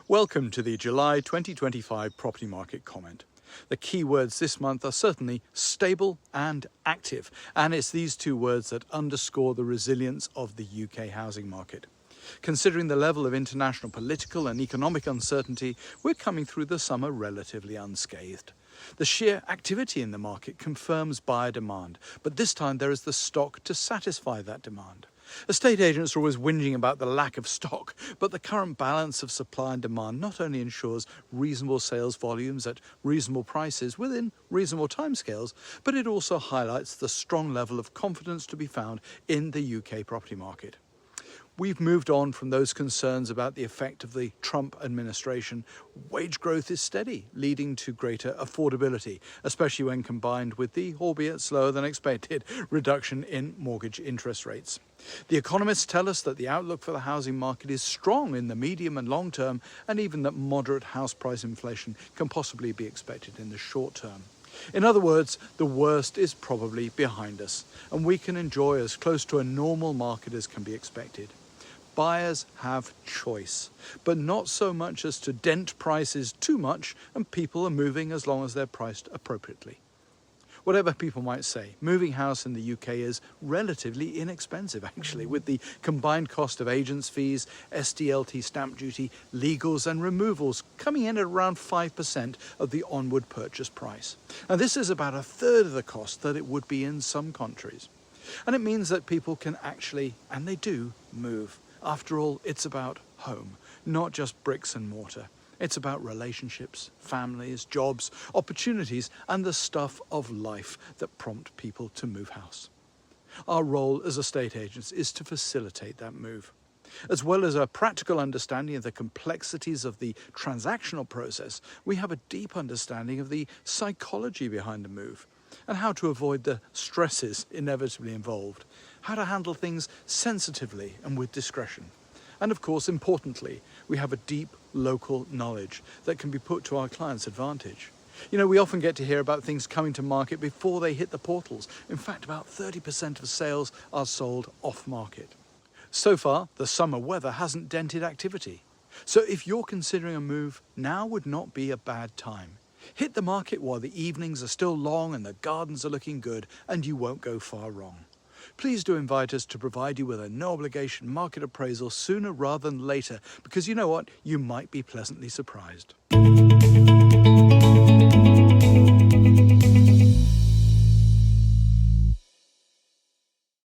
Welcome to the July 2025 property market comment. The key words this month are certainly stable and active, and it's these two words that underscore the resilience of the UK housing market. Considering the level of international political and economic uncertainty, we're coming through the summer relatively unscathed. The sheer activity in the market confirms buyer demand, but this time there is the stock to satisfy that demand. Estate agents are always whinging about the lack of stock, but the current balance of supply and demand not only ensures reasonable sales volumes at reasonable prices within reasonable timescales, but it also highlights the strong level of confidence to be found in the UK property market. We've moved on from those concerns about the effect of the Trump administration. Wage growth is steady, leading to greater affordability, especially when combined with the, albeit slower than expected, reduction in mortgage interest rates. The economists tell us that the outlook for the housing market is strong in the medium and long term, and even that moderate house price inflation can possibly be expected in the short term. In other words, the worst is probably behind us, and we can enjoy as close to a normal market as can be expected. Buyers have choice, but not so much as to dent prices too much, and people are moving as long as they're priced appropriately. Whatever people might say, moving house in the UK is relatively inexpensive actually, with the combined cost of agents' fees, SDLT stamp duty, legals and removals coming in at around 5% of the onward purchase price. And this is about a third of the cost that it would be in some countries. And it means that people can actually, and they do, move. After all, it's about home, not just bricks and mortar. It's about relationships, families, jobs, opportunities, and the stuff of life that prompt people to move house. Our role as estate agents is to facilitate that move. As well as a practical understanding of the complexities of the transactional process, we have a deep understanding of the psychology behind a move and how to avoid the stresses inevitably involved, how to handle things sensitively and with discretion. And of course, importantly, we have a deep local knowledge that can be put to our clients' advantage. You know, we often get to hear about things coming to market before they hit the portals. In fact, about 30% of sales are sold off-market. So far, the summer weather hasn't dented activity. So if you're considering a move, now would not be a bad time. Hit the market while the evenings are still long and the gardens are looking good, and you won't go far wrong. Please do invite us to provide you with a no-obligation market appraisal sooner rather than later, because you know what? You might be pleasantly surprised.